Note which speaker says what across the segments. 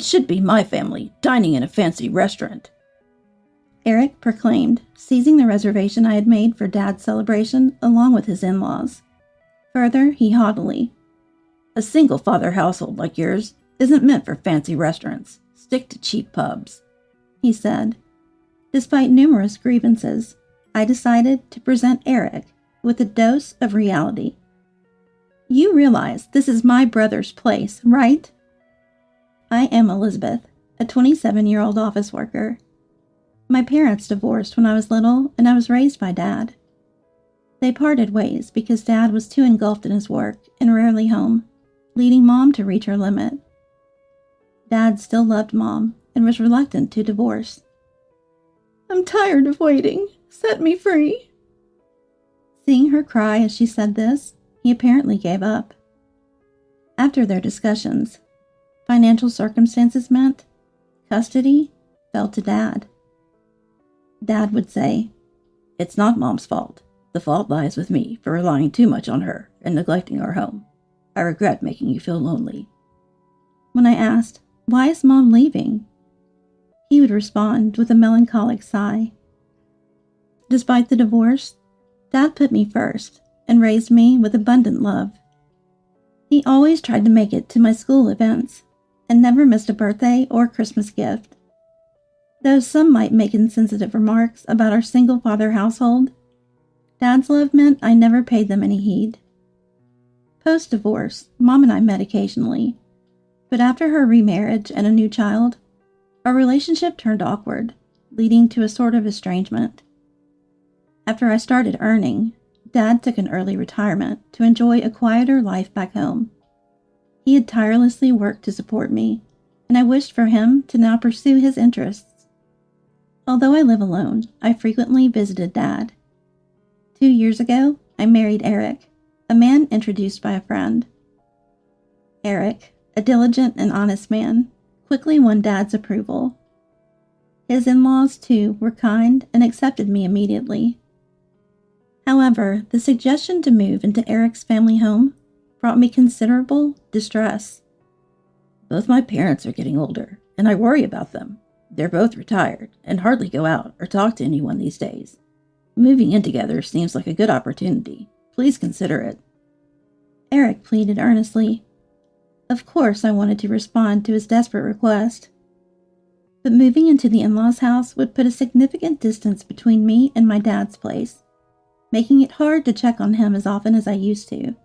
Speaker 1: It should be my family dining in a fancy restaurant,"
Speaker 2: Eric proclaimed, seizing the reservation I had made for Dad's celebration along with his in-laws. Further, he haughtily,
Speaker 1: "A single-father household like yours isn't meant for fancy restaurants. Stick to cheap pubs,"
Speaker 2: he said. Despite numerous grievances, I decided to present Eric with a dose of reality. "You realize this is my brother's place, right?" I am Elizabeth, a 27-year-old office worker. My parents divorced when I was little, and I was raised by Dad. They parted ways because Dad was too engulfed in his work and rarely home, leading Mom to reach her limit. Dad still loved Mom and was reluctant to divorce. "I'm tired of waiting. Set me free." Seeing her cry as she said this, he apparently gave up. After their discussions, financial circumstances meant custody fell to Dad. Dad would say,
Speaker 1: "It's not Mom's fault. The fault lies with me for relying too much on her and neglecting our home. I regret making you feel lonely."
Speaker 2: When I asked, "Why is Mom leaving?" he would respond with a melancholic sigh. Despite the divorce, Dad put me first and raised me with abundant love. He always tried to make it to my school events and never missed a birthday or Christmas gift. Though some might make insensitive remarks about our single-father household, Dad's love meant I never paid them any heed. Post-divorce, Mom and I met occasionally, but after her remarriage and a new child, our relationship turned awkward, leading to a sort of estrangement. After I started earning, Dad took an early retirement to enjoy a quieter life back home. He had tirelessly worked to support me, and I wished for him to now pursue his interests. Although I live alone, I frequently visited Dad. 2 years ago, I married Eric, a man introduced by a friend. Eric, a diligent and honest man, quickly won Dad's approval. His in-laws, too, were kind and accepted me immediately. However, the suggestion to move into Eric's family home brought me considerable distress.
Speaker 1: "Both my parents are getting older, and I worry about them. They're both retired and hardly go out or talk to anyone these days. Moving in together seems like a good opportunity. Please consider it,"
Speaker 2: Eric pleaded earnestly. Of course, I wanted to respond to his desperate request. But moving into the in-laws' house would put a significant distance between me and my dad's place, making it hard to check on him as often as I used to.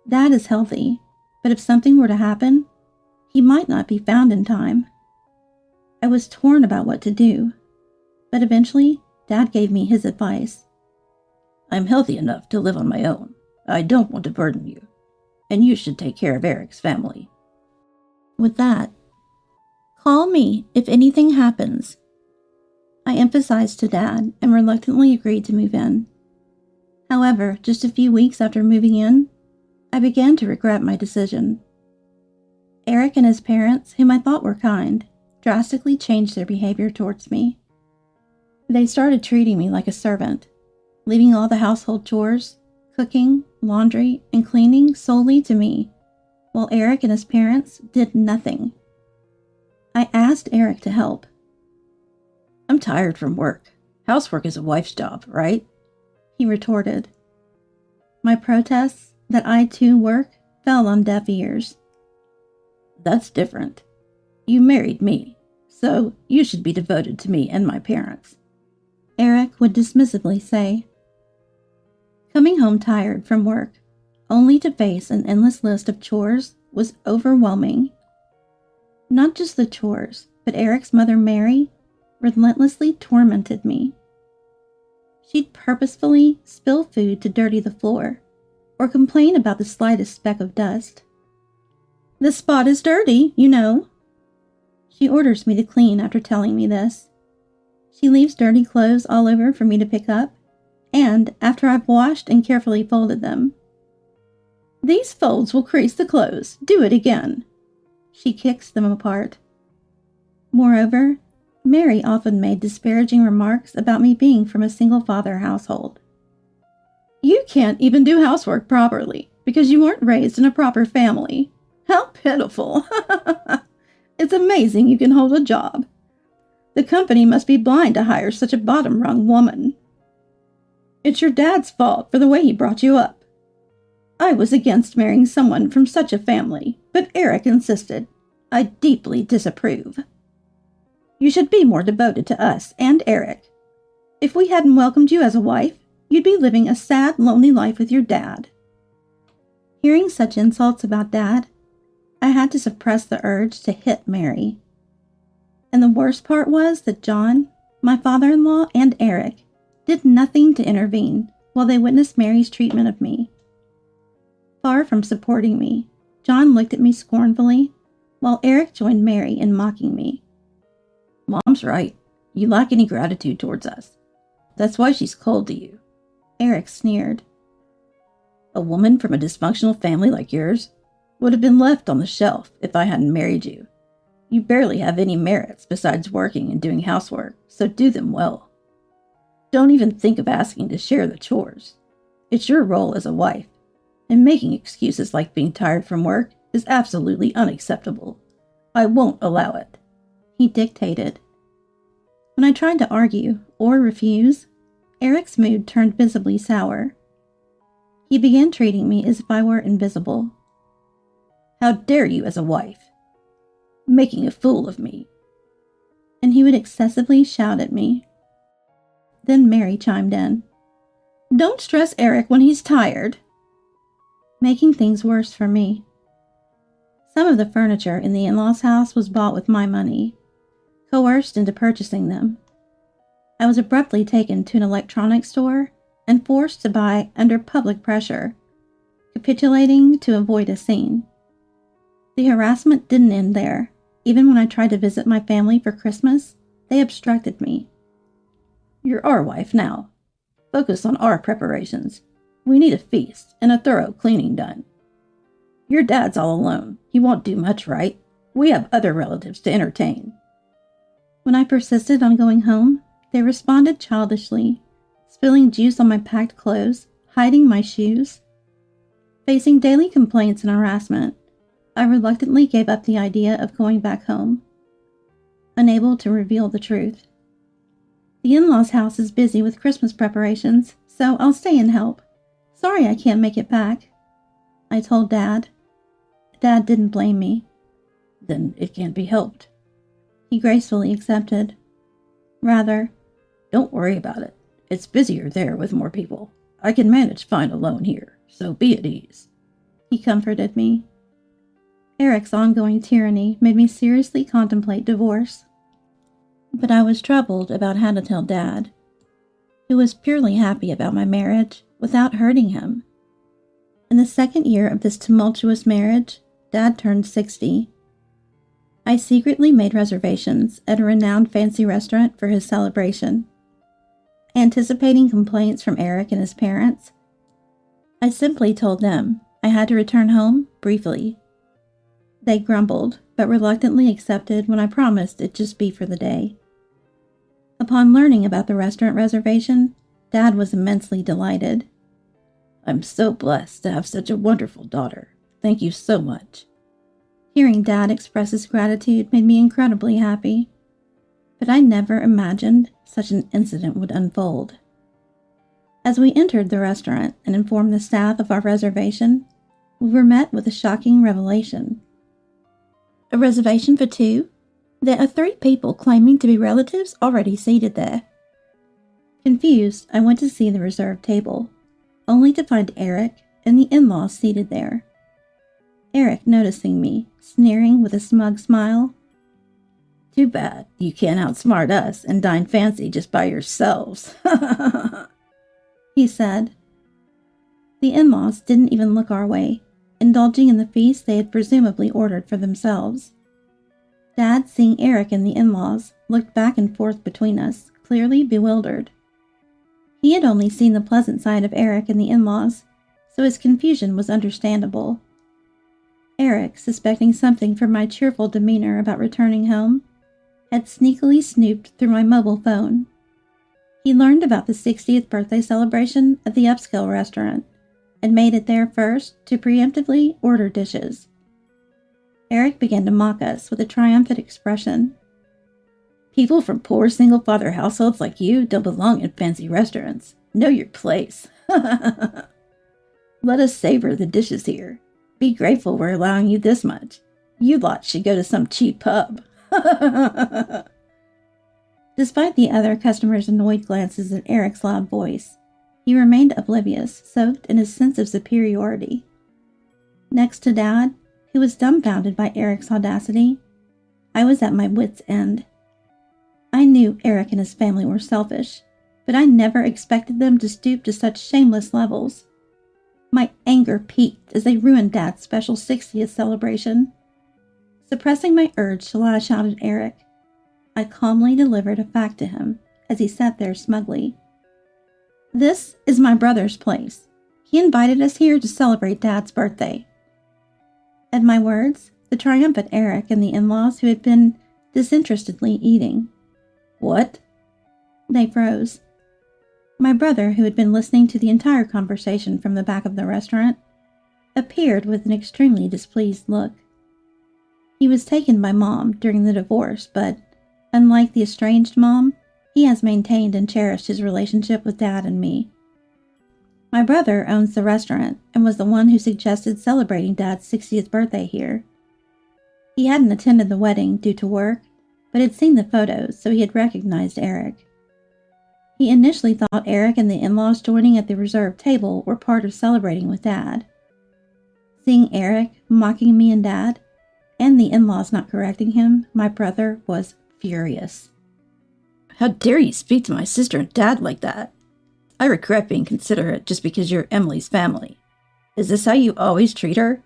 Speaker 2: Dad is healthy, but if something were to happen, he might not be found in time. I was torn about what to do, but eventually, Dad gave me his advice.
Speaker 1: "I'm healthy enough to live on my own. I don't want to burden you, and you should take care of Eric's family."
Speaker 2: With that, "Call me if anything happens," I emphasized to Dad and reluctantly agreed to move in. However, just a few weeks after moving in, I began to regret my decision. Eric and his parents, whom I thought were kind, drastically changed their behavior towards me. They started treating me like a servant, leaving all the household chores, cooking, laundry, and cleaning solely to me, while Eric and his parents did nothing. I asked Eric to help.
Speaker 1: "I'm tired from work. Housework is a wife's job, right?"
Speaker 2: he retorted. My protests that I too work fell on deaf ears.
Speaker 1: "That's different. You married me, so you should be devoted to me and my parents,"
Speaker 2: Eric would dismissively say. Coming home tired from work, only to face an endless list of chores, was overwhelming. Not just the chores, but Eric's mother, Mary, relentlessly tormented me. She'd purposefully spill food to dirty the floor, or complain about the slightest speck of dust. "This spot is dirty, you know." She orders me to clean after telling me this. She leaves dirty clothes all over for me to pick up, and after I've washed and carefully folded them. "These folds will crease the clothes. Do it again." She kicks them apart. Moreover, Mary often made disparaging remarks about me being from a single-father household. "You can't even do housework properly because you weren't raised in a proper family. How pitiful."
Speaker 1: It's amazing you can hold a job. The company must be blind to hire such a bottom-rung woman. It's your dad's fault for the way he brought you up. I was against marrying someone from such a family, but Eric insisted. I deeply disapprove. You should be more devoted to us and Eric. If we hadn't welcomed you as a wife, you'd be living a sad, lonely life with your dad." Hearing such insults about Dad, I had to suppress the urge to hit Mary. And the worst part was that John, my father-in-law, and Eric did nothing to intervene while they witnessed Mary's treatment of me. Far from supporting me, John looked at me scornfully, while Eric joined Mary in mocking me. "Mom's right. You lack any gratitude towards us. That's why she's cold to you," Eric sneered. "A woman from a dysfunctional family like yours would have been left on the shelf if I hadn't married you. You barely have any merits besides working and doing housework, so do them well. Don't even think of asking to share the chores. It's your role as a wife, and making excuses like being tired from work is absolutely unacceptable. I won't allow it," he dictated. When I tried to argue or refuse, Eric's mood turned visibly sour. He began treating me as if I were invisible. "How dare you as a wife? Making a fool of me." And he would excessively shout at me. Then Mary chimed in. "Don't stress Eric when he's tired," making things worse for me. Some of the furniture in the in-laws' house was bought with my money, coerced into purchasing them. I was abruptly taken to an electronics store and forced to buy under public pressure, capitulating to avoid a scene. The harassment didn't end there. Even when I tried to visit my family for Christmas, they obstructed me. "You're our wife now. Focus on our preparations. We need a feast and a thorough cleaning done. Your dad's all alone. He won't do much right. We have other relatives to entertain." When I persisted on going home, they responded childishly, spilling juice on my packed clothes, hiding my shoes. Facing daily complaints and harassment, I reluctantly gave up the idea of going back home, unable to reveal the truth. "The in-laws' house is busy with Christmas preparations, so I'll stay and help. Sorry I can't make it back," I told Dad. Dad didn't blame me. "Then it can't be helped," he gracefully accepted. "Rather, don't worry about it. It's busier there with more people. I can manage fine alone here, so be at ease," he comforted me. Eric's ongoing tyranny made me seriously contemplate divorce. But I was troubled about how to tell Dad, who was purely happy about my marriage without hurting him. In the second year of this tumultuous marriage, Dad turned 60. I secretly made reservations at a renowned fancy restaurant for his celebration. Anticipating complaints from Eric and his parents, I simply told them I had to return home briefly. They grumbled, but reluctantly accepted when I promised it'd just be for the day. Upon learning about the restaurant reservation, Dad was immensely delighted. "I'm so blessed to have such a wonderful daughter. Thank you so much." Hearing Dad express his gratitude made me incredibly happy, but I never imagined such an incident would unfold. As we entered the restaurant and informed the staff of our reservation, we were met with a shocking revelation. "A reservation for 2? There are 3 people claiming to be relatives already seated there." Confused, I went to see the reserved table, only to find Eric and the in-laws seated there. Eric, noticing me, sneering with a smug smile. "Too bad you can't outsmart us and dine fancy just by yourselves," he said. The in-laws didn't even look our way, indulging in the feast they had presumably ordered for themselves. Dad, seeing Eric and the in-laws, looked back and forth between us, clearly bewildered. He had only seen the pleasant side of Eric and the in-laws, so his confusion was understandable. Eric, suspecting something from my cheerful demeanor about returning home, had sneakily snooped through my mobile phone. He learned about the 60th birthday celebration at the upscale restaurant and made it there first to preemptively order dishes.
Speaker 2: Eric began to mock us with a triumphant expression.
Speaker 1: People from poor single-father households like you don't belong in fancy restaurants. Know your place. Let us savor the dishes here. Be grateful we're allowing you this much. You lot should go to some cheap pub.
Speaker 2: Despite the other customers' annoyed glances at Eric's loud voice, he remained oblivious, soaked in his sense of superiority. Next to Dad, who was dumbfounded by Eric's audacity, I was at my wits' end. I knew Eric and his family were selfish, but I never expected them to stoop to such shameless levels. My anger peaked as they ruined Dad's special 60th celebration. Suppressing my urge to lash out at Eric, I calmly delivered a fact to him as he sat there smugly. This is my brother's place. He invited us here to celebrate Dad's birthday. At my words, the triumphant Eric and the in-laws who had been disinterestedly eating.
Speaker 1: What?
Speaker 2: They froze. My brother, who had been listening to the entire conversation from the back of the restaurant, appeared with an extremely displeased look. He was taken by Mom during the divorce, but, unlike the estranged Mom, he has maintained and cherished his relationship with Dad and me. My brother owns the restaurant and was the one who suggested celebrating Dad's 60th birthday here. He hadn't attended the wedding due to work, but had seen the photos, so he had recognized Eric. He initially thought Eric and the in-laws joining at the reserved table were part of celebrating with Dad. Seeing Eric mocking me and Dad, and the in-laws not correcting him, my brother was furious.
Speaker 1: How dare you speak to my sister and Dad like that? I regret being considerate just because you're Emily's family. Is this how you always treat her?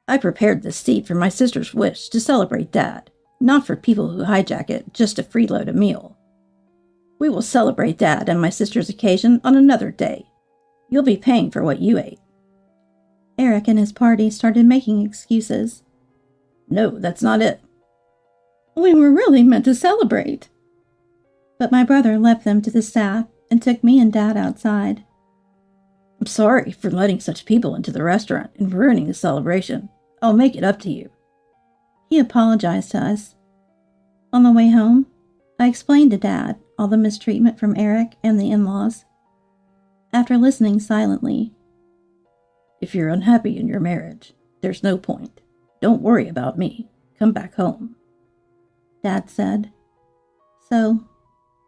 Speaker 1: I prepared this seat for my sister's wish to celebrate Dad, not for people who hijack it just to freeload a meal. We will celebrate Dad and my sister's occasion on another day. You'll be paying for what you ate.
Speaker 2: Eric and his party started making excuses.
Speaker 1: No, that's not it.
Speaker 2: We were really meant to celebrate. But my brother left them to the staff and took me and Dad outside.
Speaker 1: I'm sorry for letting such people into the restaurant and ruining the celebration. I'll make it up to you.
Speaker 2: He apologized to us. On the way home, I explained to Dad all the mistreatment from Eric and the in-laws. After listening silently,
Speaker 1: if you're unhappy in your marriage, there's no point. Don't worry about me. Come back home,
Speaker 2: Dad said. So,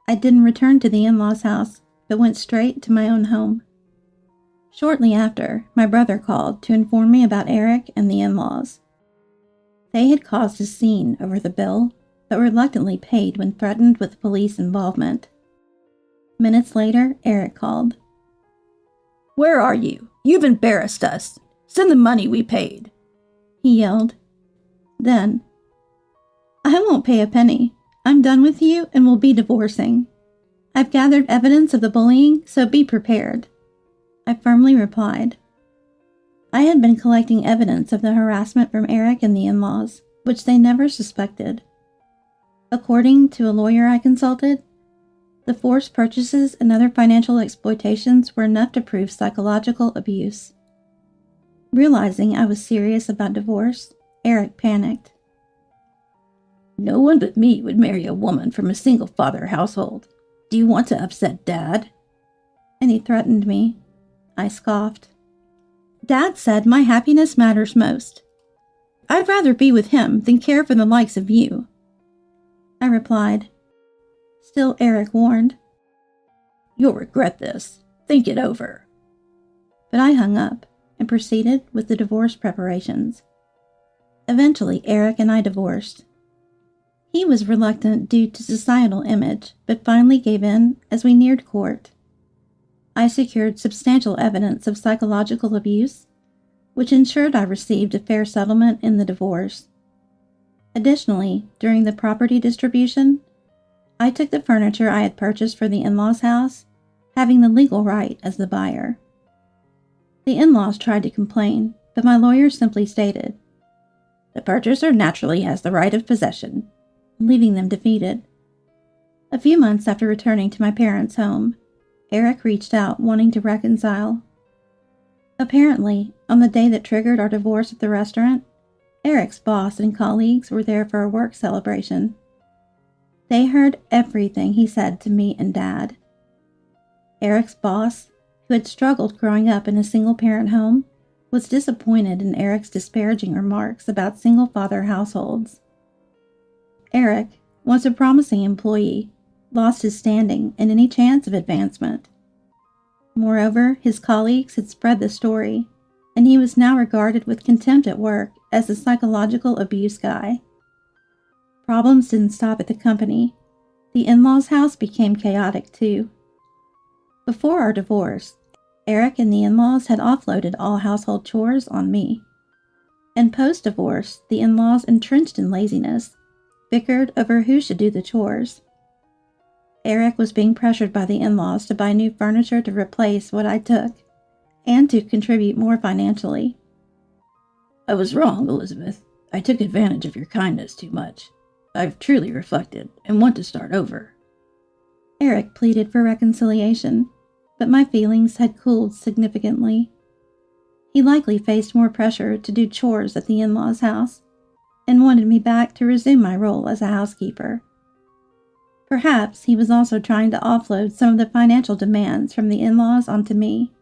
Speaker 2: I didn't return to the in-laws' house, but went straight to my own home. Shortly after, my brother called to inform me about Eric and the in-laws. They had caused a scene over the bill, but reluctantly paid when threatened with police involvement. Minutes later, Eric called.
Speaker 1: Where are you? You've embarrassed us. Send the money we paid,
Speaker 2: he yelled. Then, I won't pay a penny. I'm done with you and will be divorcing. I've gathered evidence of the bullying, so be prepared, I firmly replied. I had been collecting evidence of the harassment from Eric and the in-laws, which they never suspected. According to a lawyer I consulted, the forced purchases and other financial exploitations were enough to prove psychological abuse. Realizing I was serious about divorce, Eric panicked.
Speaker 1: No one but me would marry a woman from a single-father household. Do you want to upset Dad?
Speaker 2: And he threatened me. I scoffed. Dad said my happiness matters most. I'd rather be with him than care for the likes of you, I replied. Still, Eric warned.
Speaker 1: You'll regret this. Think it over.
Speaker 2: But I hung up and proceeded with the divorce preparations. Eventually, Eric and I divorced. He was reluctant due to societal image, but finally gave in as we neared court. I secured substantial evidence of psychological abuse, which ensured I received a fair settlement in the divorce. Additionally, during the property distribution, I took the furniture I had purchased for the in-laws' house, having the legal right as the buyer. The in-laws tried to complain, but my lawyer simply stated, "The purchaser naturally has the right of possession," leaving them defeated. A few months after returning to my parents' home, Eric reached out wanting to reconcile. Apparently, on the day that triggered our divorce at the restaurant, Eric's boss and colleagues were there for a work celebration. They heard everything he said to me and Dad. Eric's boss, who had struggled growing up in a single-parent home, was disappointed in Eric's disparaging remarks about single-father households. Eric, once a promising employee, lost his standing and any chance of advancement. Moreover, his colleagues had spread the story, and he was now regarded with contempt at work as the psychological abuse guy. Problems didn't stop at the company. The in-laws' house became chaotic too. Before our divorce, Eric and the in-laws had offloaded all household chores on me. And post-divorce, the in-laws, entrenched in laziness, bickered over who should do the chores. Eric was being pressured by the in-laws to buy new furniture to replace what I took, and to contribute more financially.
Speaker 1: I was wrong, Elizabeth. I took advantage of your kindness too much. I've truly reflected and want to start over.
Speaker 2: Eric pleaded for reconciliation, but my feelings had cooled significantly. He likely faced more pressure to do chores at the in-laws' house, and wanted me back to resume my role as a housekeeper. Perhaps he was also trying to offload some of the financial demands from the in-laws onto me,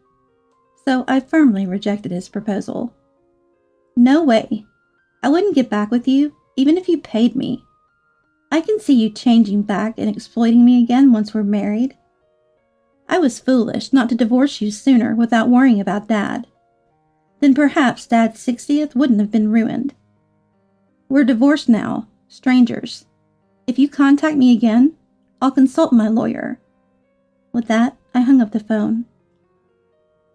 Speaker 2: so I firmly rejected his proposal. No way. I wouldn't get back with you, even if you paid me. I can see you changing back and exploiting me again once we're married. I was foolish not to divorce you sooner without worrying about Dad. Then perhaps Dad's 60th wouldn't have been ruined. We're divorced now, strangers. If you contact me again, I'll consult my lawyer. With that, I hung up the phone.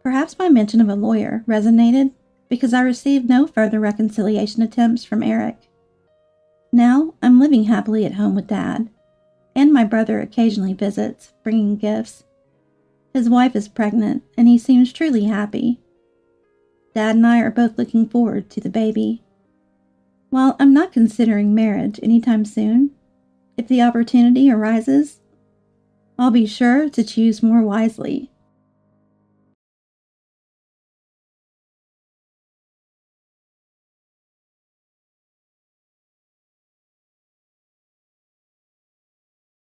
Speaker 2: Perhaps my mention of a lawyer resonated because I received no further reconciliation attempts from Eric. Now, I'm living happily at home with Dad, and my brother occasionally visits, bringing gifts. His wife is pregnant, and he seems truly happy. Dad and I are both looking forward to the baby. While I'm not considering marriage anytime soon, if the opportunity arises, I'll be sure to choose more wisely.